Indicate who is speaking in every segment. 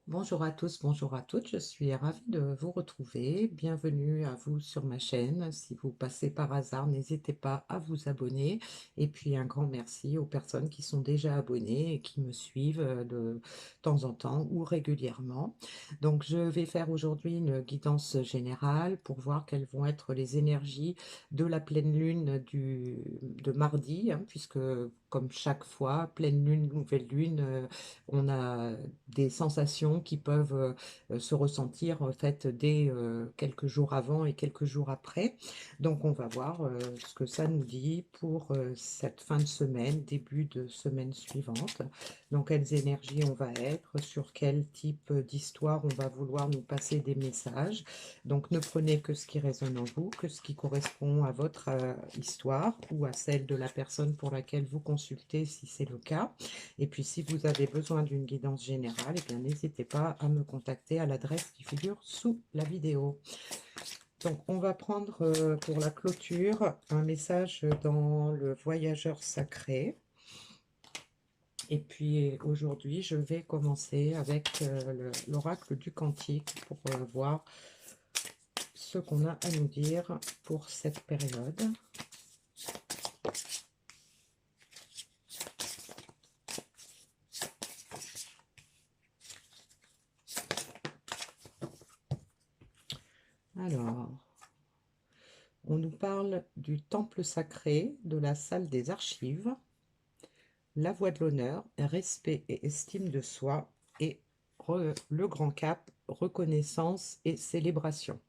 Speaker 1: Bonjour à tous, bonjour à toutes, je suis ravie de vous retrouver. Bienvenue à vous sur ma chaîne. Si vous passez par hasard, n'hésitez pas à vous abonner. Et puis un grand merci aux personnes qui sont déjà abonnées et qui me suivent de temps en temps ou régulièrement. Donc je vais faire aujourd'hui une guidance générale pour voir quelles vont être les énergies de la pleine lune de mardi, hein, puisque comme chaque fois, pleine lune, nouvelle lune, on a des sensations qui peuvent se ressentir en fait dès quelques jours avant et quelques jours après. Donc on va voir ce que ça nous dit pour cette fin de semaine, début de semaine suivante. Donc quelles énergies on va être, sur quel type d'histoire on va vouloir nous passer des messages. Donc ne prenez que ce qui résonne en vous, que ce qui correspond à votre histoire ou à celle de la personne pour laquelle vous consultez si c'est le cas. Et puis, si vous avez besoin d'une guidance générale, eh bien, n'hésitez pas à me contacter à l'adresse qui figure sous la vidéo. Donc, on va prendre pour la clôture un message dans le voyageur sacré. Et puis, aujourd'hui, je vais commencer avec l'oracle du Cantique pour voir ce qu'on a à nous dire pour cette période. Alors, on nous parle du temple sacré, de la salle des archives, la voie de l'honneur, respect et estime de soi, et le grand cap, reconnaissance et célébration.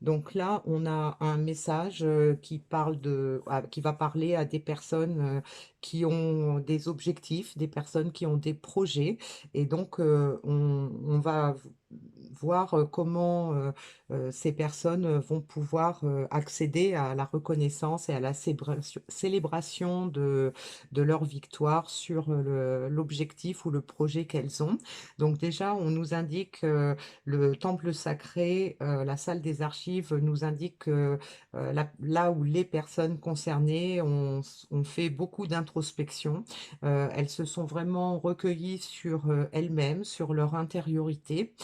Speaker 1: Donc là, on a un message qui va parler à des personnes qui ont des objectifs, des personnes qui ont des projets. Et donc, on va voir comment ces personnes vont pouvoir accéder à la reconnaissance et à la célébration de leur victoire sur l'objectif ou le projet qu'elles ont. Donc déjà, on nous indique le temple sacré, la salle des archives nous indique que là où les personnes concernées ont fait beaucoup d'introspection, elles se sont vraiment recueillies sur elles-mêmes, sur leur intériorité,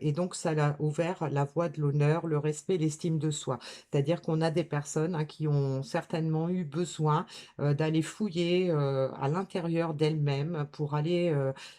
Speaker 1: et donc ça a ouvert la voie de l'honneur, le respect, l'estime de soi. C'est-à-dire qu'on a des personnes qui ont certainement eu besoin d'aller fouiller à l'intérieur d'elles-mêmes pour aller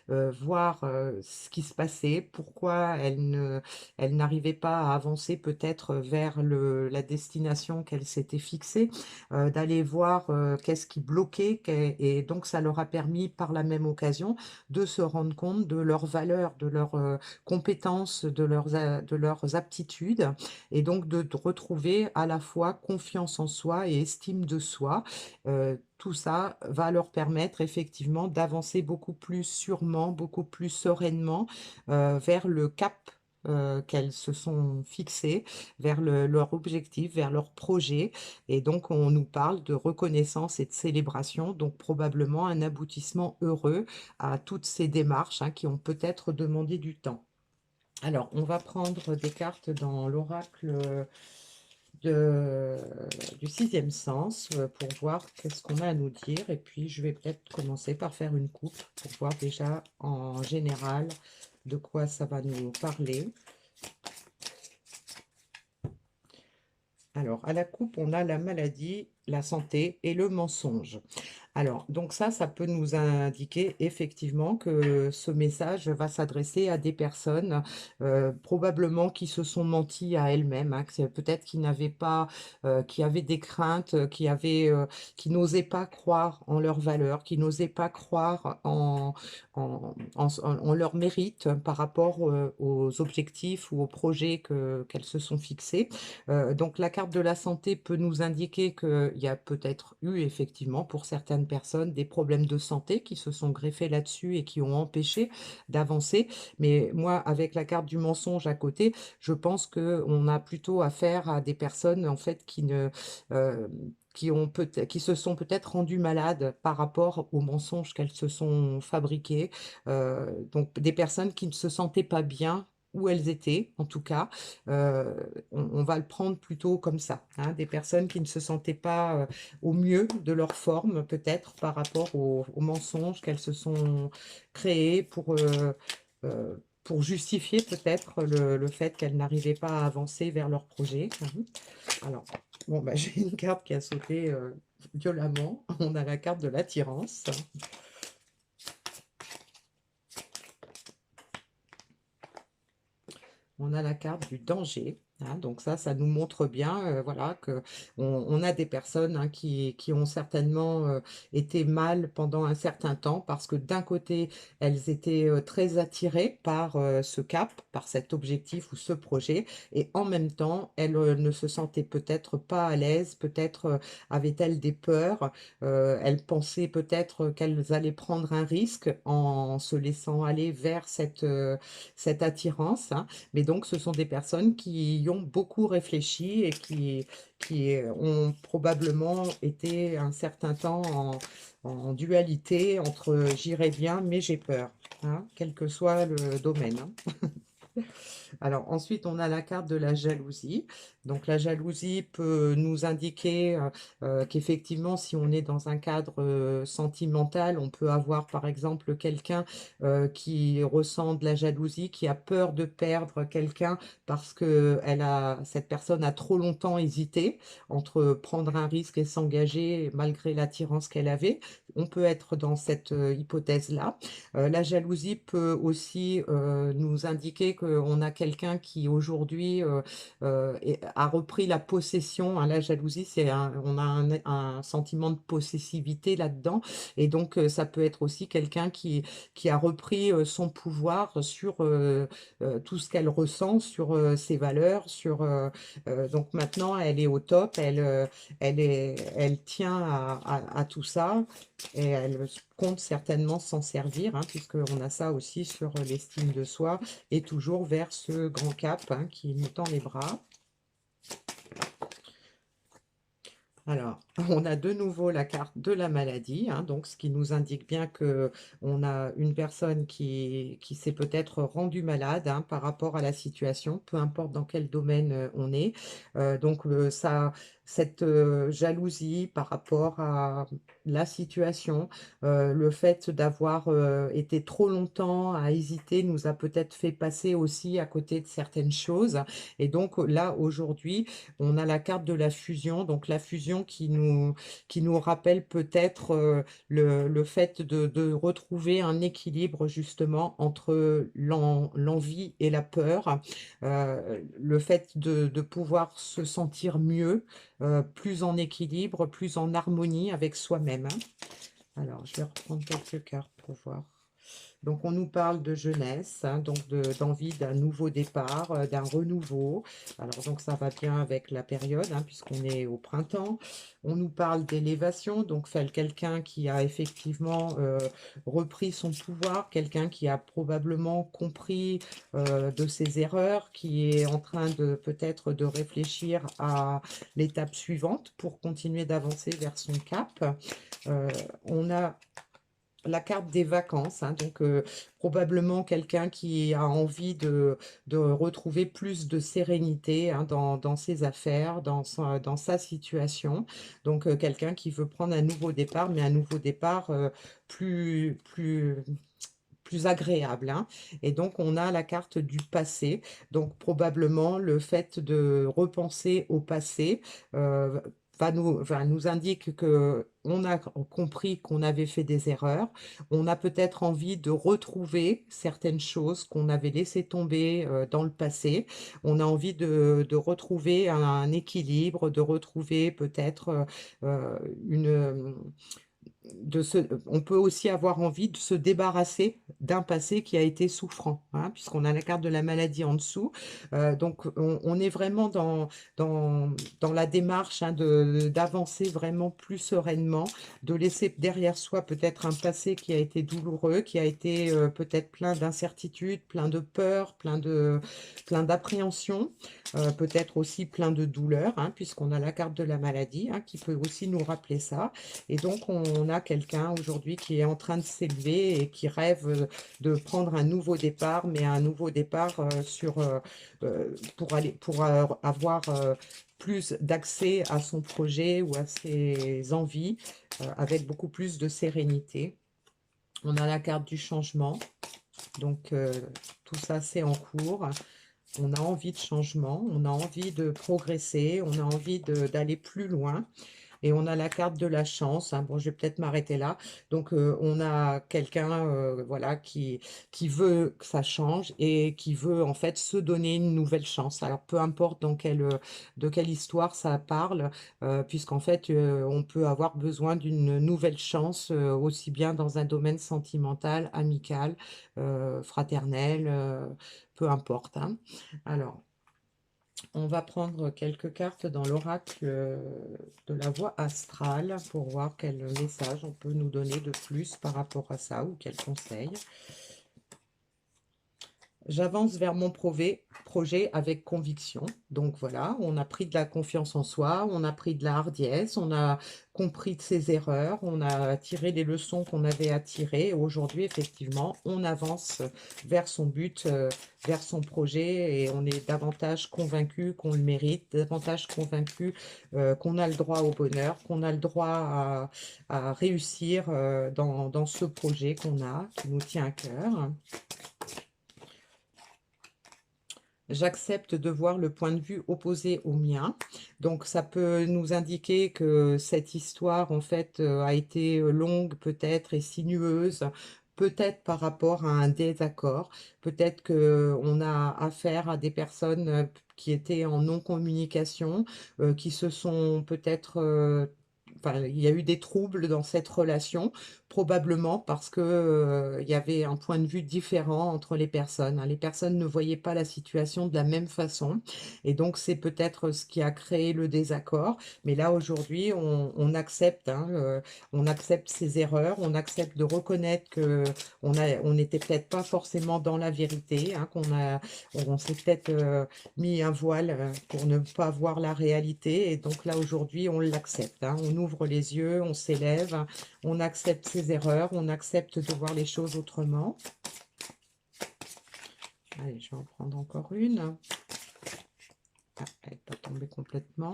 Speaker 1: voir ce qui se passait, pourquoi elles n'arrivaient pas à avancer peut-être vers la destination qu'elles s'étaient fixée, d'aller voir qu'est-ce qui bloquait, et donc ça leur a permis par la même occasion de se rendre compte de leurs valeurs, de leurs compétences, de leurs aptitudes, et donc de retrouver à la fois confiance en soi et estime de soi. Tout ça va leur permettre effectivement d'avancer beaucoup plus sûrement, beaucoup plus sereinement vers le cap qu'elles se sont fixées, vers leur objectif, vers leur projet. Et donc, on nous parle de reconnaissance et de célébration, donc probablement un aboutissement heureux à toutes ces démarches qui ont peut-être demandé du temps. Alors, on va prendre des cartes dans l'oracle de, du sixième sens pour voir qu'est-ce qu'on a à nous dire. Et puis, je vais peut-être commencer par faire une coupe pour voir déjà en général de quoi ça va nous parler. Alors, à la coupe, on a la maladie, la santé et le mensonge. Alors, donc ça peut nous indiquer effectivement que ce message va s'adresser à des personnes probablement qui se sont menties à elles-mêmes, que peut-être qui n'avaient pas, qui avaient des craintes, qui n'osaient pas croire en leurs valeurs, qui n'osaient pas croire en leur mérite par rapport aux objectifs ou aux projets qu'elles se sont fixés. Donc la carte de la santé peut nous indiquer qu'il y a peut-être eu effectivement pour certaines personnes des problèmes de santé qui se sont greffés là-dessus et qui ont empêché d'avancer. Mais moi, avec la carte du mensonge à côté, je pense qu'on a plutôt affaire à des personnes en fait euh, qui se sont peut-être rendues malades par rapport aux mensonges qu'elles se sont fabriqués. Donc des personnes qui ne se sentaient pas bien où elles étaient, en tout cas. Euh, on va le prendre plutôt comme ça, des personnes qui ne se sentaient pas au mieux de leur forme, peut-être par rapport aux mensonges qu'elles se sont créés euh, pour justifier peut-être le fait qu'elles n'arrivaient pas à avancer vers leur projet. Alors, bon, bah, j'ai une carte qui a sauté violemment. On a la carte de l'attirance. On a la carte du danger. Donc ça nous montre bien, voilà, que on a des personnes qui ont certainement été mal pendant un certain temps parce que d'un côté, elles étaient très attirées par ce cap, par cet objectif ou ce projet, et en même temps, elles ne se sentaient peut-être pas à l'aise, peut-être avaient-elles des peurs, elles pensaient peut-être qu'elles allaient prendre un risque en se laissant aller vers cette attirance. Mais donc, ce sont des personnes qui y ont beaucoup réfléchi et qui ont probablement été un certain temps en dualité entre j'irai bien, mais j'ai peur, quel que soit le domaine. Alors ensuite, on a la carte de la jalousie. Donc la jalousie peut nous indiquer qu'effectivement, si on est dans un cadre sentimental, on peut avoir par exemple quelqu'un qui ressent de la jalousie, qui a peur de perdre quelqu'un parce que cette personne a trop longtemps hésité entre prendre un risque et s'engager malgré l'attirance qu'elle avait. On peut être dans cette hypothèse-là. La jalousie peut aussi nous indiquer qu'on a quelqu'un qui aujourd'hui a repris la possession. La jalousie, on a un sentiment de possessivité là-dedans. Et donc, ça peut être aussi quelqu'un qui a repris son pouvoir sur tout ce qu'elle ressent, sur ses valeurs. Donc maintenant, elle est au top, elle tient à tout ça. Et elle compte certainement s'en servir, puisqu'on a ça aussi sur l'estime de soi, et toujours vers ce grand cap qui nous tend les bras. Alors, on a de nouveau la carte de la maladie, donc ce qui nous indique bien que on a une personne qui s'est peut-être rendue malade par rapport à la situation, peu importe dans quel domaine on est. Donc, cette jalousie par rapport à la situation, le fait d'avoir été trop longtemps à hésiter nous a peut-être fait passer aussi à côté de certaines choses. Et donc là, aujourd'hui, on a la carte de la fusion, donc la fusion qui nous rappelle peut-être le fait de retrouver un équilibre justement entre l'envie et la peur, le fait de pouvoir se sentir mieux, plus en équilibre, plus en harmonie avec soi-même. Alors, je vais reprendre quelques cartes pour voir. Donc, on nous parle de jeunesse, donc d'envie d'un nouveau départ, d'un renouveau. Alors, donc, ça va bien avec la période, puisqu'on est au printemps. On nous parle d'élévation, donc quelqu'un qui a effectivement repris son pouvoir, quelqu'un qui a probablement compris de ses erreurs, qui est en train de peut-être de réfléchir à l'étape suivante pour continuer d'avancer vers son cap. On a la carte des vacances, donc probablement quelqu'un qui a envie de retrouver plus de sérénité dans ses affaires, dans sa situation. Donc quelqu'un qui veut prendre un nouveau départ, mais un nouveau départ plus agréable. Et donc, on a la carte du passé. Donc, probablement, le fait de repenser au passé nous indique que on a compris qu'on avait fait des erreurs. On a peut-être envie de retrouver certaines choses qu'on avait laissées tomber dans le passé. On a envie de retrouver un équilibre, de retrouver peut-être une on peut aussi avoir envie de se débarrasser d'un passé qui a été souffrant, puisqu'on a la carte de la maladie en dessous. Donc, on est vraiment dans la démarche d'avancer vraiment plus sereinement, de laisser derrière soi peut-être un passé qui a été douloureux, qui a été peut-être plein d'incertitudes, plein de peurs, plein d'appréhensions, peut-être aussi plein de douleurs, puisqu'on a la carte de la maladie qui peut aussi nous rappeler ça. Et donc, on a quelqu'un aujourd'hui qui est en train de s'élever et qui rêve de prendre un nouveau départ, mais un nouveau départ pour avoir plus d'accès à son projet ou à ses envies avec beaucoup plus de sérénité. On a la carte du changement. Donc, tout ça, c'est en cours. On a envie de changement, on a envie de progresser, on a envie d'aller plus loin. Et on a la carte de la chance, hein. Bon, je vais peut-être m'arrêter là. Donc, on a quelqu'un, voilà, qui veut que ça change et qui veut en fait se donner une nouvelle chance. Alors, peu importe de quelle histoire ça parle, puisqu'en fait, on peut avoir besoin d'une nouvelle chance, aussi bien dans un domaine sentimental, amical, fraternel, peu importe, hein. Alors, on va prendre quelques cartes dans l'oracle de la voie astrale pour voir quel message on peut nous donner de plus par rapport à ça ou quel conseil. J'avance vers mon projet avec conviction. Donc voilà, on a pris de la confiance en soi, on a pris de la hardiesse, on a compris de ses erreurs, on a tiré les leçons qu'on avait à tirer. Aujourd'hui, effectivement, on avance vers son but, vers son projet et on est davantage convaincu qu'on le mérite, davantage convaincu qu'on a le droit au bonheur, qu'on a le droit à réussir dans ce projet qu'on a, qui nous tient à cœur. J'accepte de voir le point de vue opposé au mien. Donc ça peut nous indiquer que cette histoire en fait a été longue peut-être et sinueuse, peut-être par rapport à un désaccord, peut-être que on a affaire à des personnes qui étaient en non-communication, qui se sont peut-être enfin, il y a eu des troubles dans cette relation, probablement parce que, il y avait un point de vue différent entre les personnes, hein. Les personnes ne voyaient pas la situation de la même façon et donc c'est peut-être ce qui a créé le désaccord. Mais là, aujourd'hui, on accepte, hein, on accepte ses erreurs, on accepte de reconnaître on n'était peut-être pas forcément dans la vérité, hein, on s'est peut-être, mis un voile pour ne pas voir la réalité et donc là, aujourd'hui, on l'accepte, hein. On ouvre les yeux, on s'élève, on accepte ses erreurs, on accepte de voir les choses autrement. Allez, je vais en prendre encore une. Ah, elle n'est pas tombée complètement.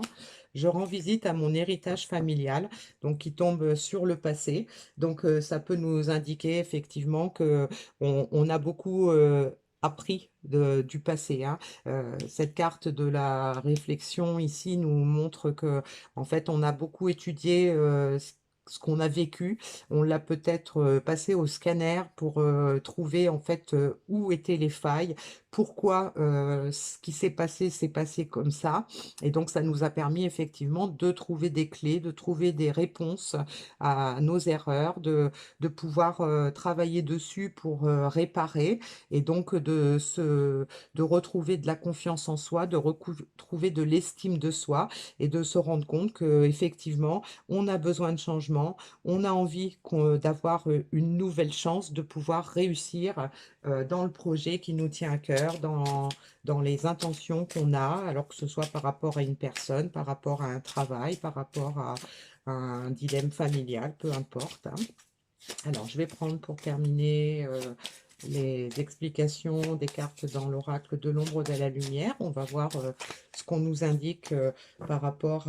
Speaker 1: Je rends visite à mon héritage familial, donc qui tombe sur le passé. Donc, ça peut nous indiquer effectivement que on a beaucoup appris du passé, hein. Cette carte de la réflexion ici nous montre que, en fait, on a beaucoup étudié ce qu'on a vécu. On l'a peut-être passé au scanner pour trouver en fait où étaient les failles, pourquoi ce qui s'est passé comme ça. Et donc, ça nous a permis effectivement de trouver des clés, de trouver des réponses à nos erreurs, de pouvoir travailler dessus pour réparer et donc de retrouver de la confiance en soi, de retrouver de l'estime de soi et de se rendre compte que effectivement, on a besoin de changement, on a envie d'avoir une nouvelle chance de pouvoir réussir dans le projet qui nous tient à cœur, dans les intentions qu'on a, alors que ce soit par rapport à une personne, par rapport à un travail, par rapport à un dilemme familial, peu importe, hein. Alors, je vais prendre pour terminer les explications des cartes dans l'oracle de l'ombre de la lumière. On va voir ce qu'on nous indique par rapport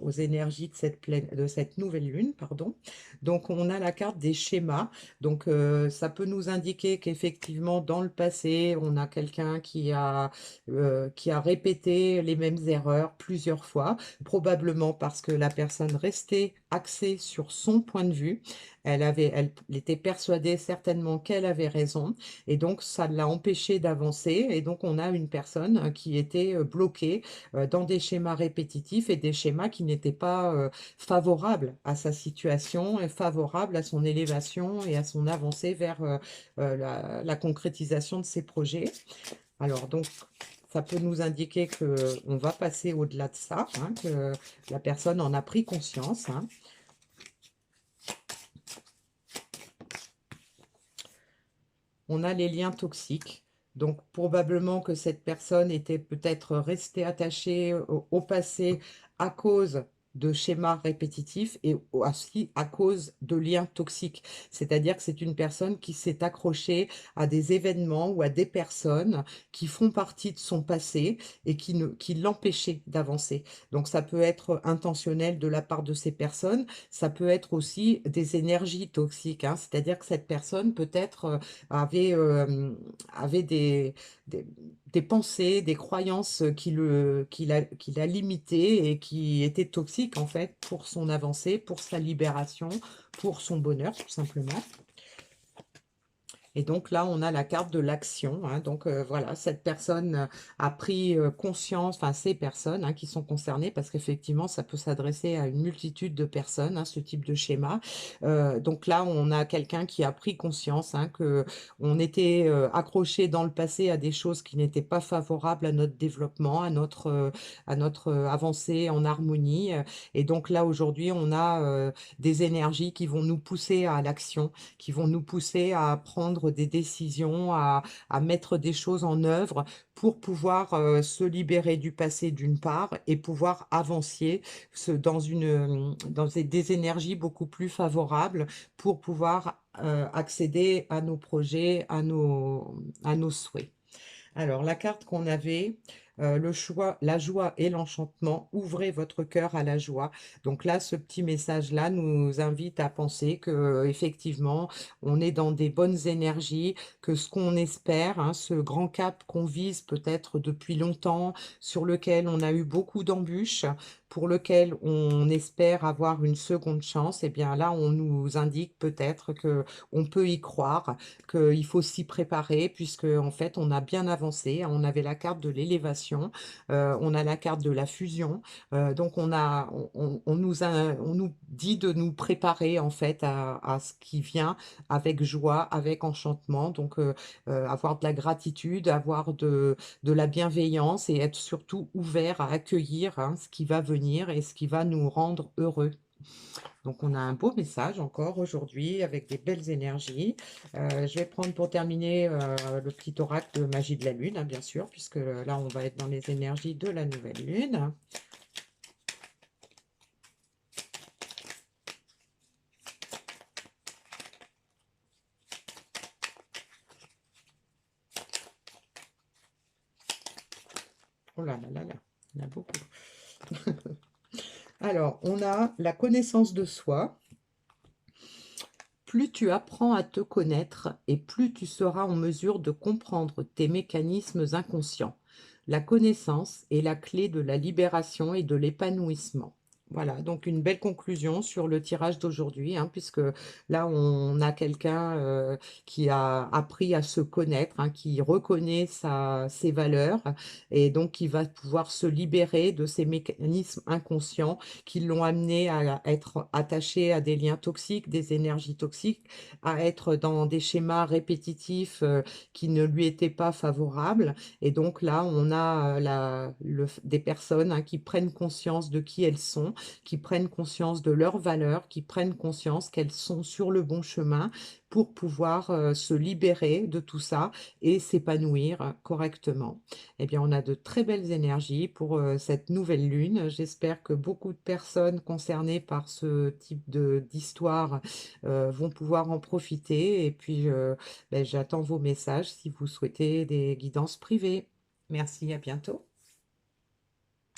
Speaker 1: aux énergies de cette nouvelle lune, pardon. Donc, on a la carte des schémas. Donc, ça peut nous indiquer qu'effectivement, dans le passé, on a quelqu'un qui a répété les mêmes erreurs plusieurs fois, probablement parce que la personne restait axée sur son point de vue. Elle était persuadée certainement qu'elle avait raison et donc ça l'a empêchée d'avancer et donc on a une personne qui était bloquée dans des schémas répétitifs et des schémas qui n'étaient pas favorables à sa situation et favorables à son élévation et à son avancée vers la concrétisation de ses projets. Alors donc ça peut nous indiquer que on va passer au-delà de ça, hein, que la personne en a pris conscience, hein. On a les liens toxiques. Donc probablement que cette personne était peut-être restée attachée au passé à cause de schémas répétitifs et aussi à cause de liens toxiques. C'est-à-dire que c'est une personne qui s'est accrochée à des événements ou à des personnes qui font partie de son passé et qui l'empêchaient d'avancer. Donc ça peut être intentionnel de la part de ces personnes, ça peut être aussi des énergies toxiques, hein. C'est-à-dire que cette personne peut-être avait, avait des, des pensées, des croyances qui l'a limité et qui étaient toxiques en fait pour son avancée, pour sa libération, pour son bonheur tout simplement. Et donc là, on a la carte de l'action, hein. Donc voilà, cette personne a pris conscience, enfin ces personnes hein, qui sont concernées, parce qu'effectivement, ça peut s'adresser à une multitude de personnes, hein, ce type de schéma. Donc là, on a quelqu'un qui a pris conscience hein, que on était accroché dans le passé à des choses qui n'étaient pas favorables à notre développement, à notre avancée en harmonie. Et donc là, aujourd'hui, on a des énergies qui vont nous pousser à l'action, qui vont nous pousser à prendre des décisions, à mettre des choses en œuvre pour pouvoir se libérer du passé d'une part et pouvoir avancer dans des énergies beaucoup plus favorables pour pouvoir accéder à nos projets, à nos souhaits. Alors, la carte qu'on avait, le choix, la joie et l'enchantement, ouvrez votre cœur à la joie. Donc là, ce petit message-là nous invite à penser que effectivement, on est dans des bonnes énergies, que ce qu'on espère, hein, ce grand cap qu'on vise peut-être depuis longtemps, sur lequel on a eu beaucoup d'embûches, pour lequel on espère avoir une seconde chance, et bien là, on nous indique peut-être que on peut y croire, qu'il faut s'y préparer puisque en fait on a bien avancé, hein. On avait la carte de l'élévation, on a la carte de la fusion, donc on nous dit de nous préparer en fait à ce qui vient avec joie, avec enchantement, donc avoir de la gratitude, avoir de la bienveillance et être surtout ouvert à accueillir hein, ce qui va venir et ce qui va nous rendre heureux. Donc on a un beau message encore aujourd'hui avec des belles énergies. Je vais prendre pour terminer le petit oracle de magie de la lune, hein, bien sûr, puisque là on va être dans les énergies de la nouvelle lune. Oh là là là là, il y en a beaucoup. Alors, on a la connaissance de soi. Plus tu apprends à te connaître et plus tu seras en mesure de comprendre tes mécanismes inconscients. La connaissance est la clé de la libération et de l'épanouissement. Voilà, donc une belle conclusion sur le tirage d'aujourd'hui, hein, puisque là on a quelqu'un qui a appris à se connaître, hein, qui reconnaît ses valeurs et donc qui va pouvoir se libérer de ces mécanismes inconscients qui l'ont amené à être attaché à des liens toxiques, des énergies toxiques, à être dans des schémas répétitifs qui ne lui étaient pas favorables. Et donc là, on a des personnes hein, qui prennent conscience de qui elles sont, qui prennent conscience de leurs valeurs, qui prennent conscience qu'elles sont sur le bon chemin pour pouvoir se libérer de tout ça et s'épanouir correctement. Eh bien, on a de très belles énergies pour cette nouvelle lune. J'espère que beaucoup de personnes concernées par ce type d'histoire vont pouvoir en profiter. Et puis, ben, j'attends vos messages si vous souhaitez des guidances privées. Merci, à bientôt.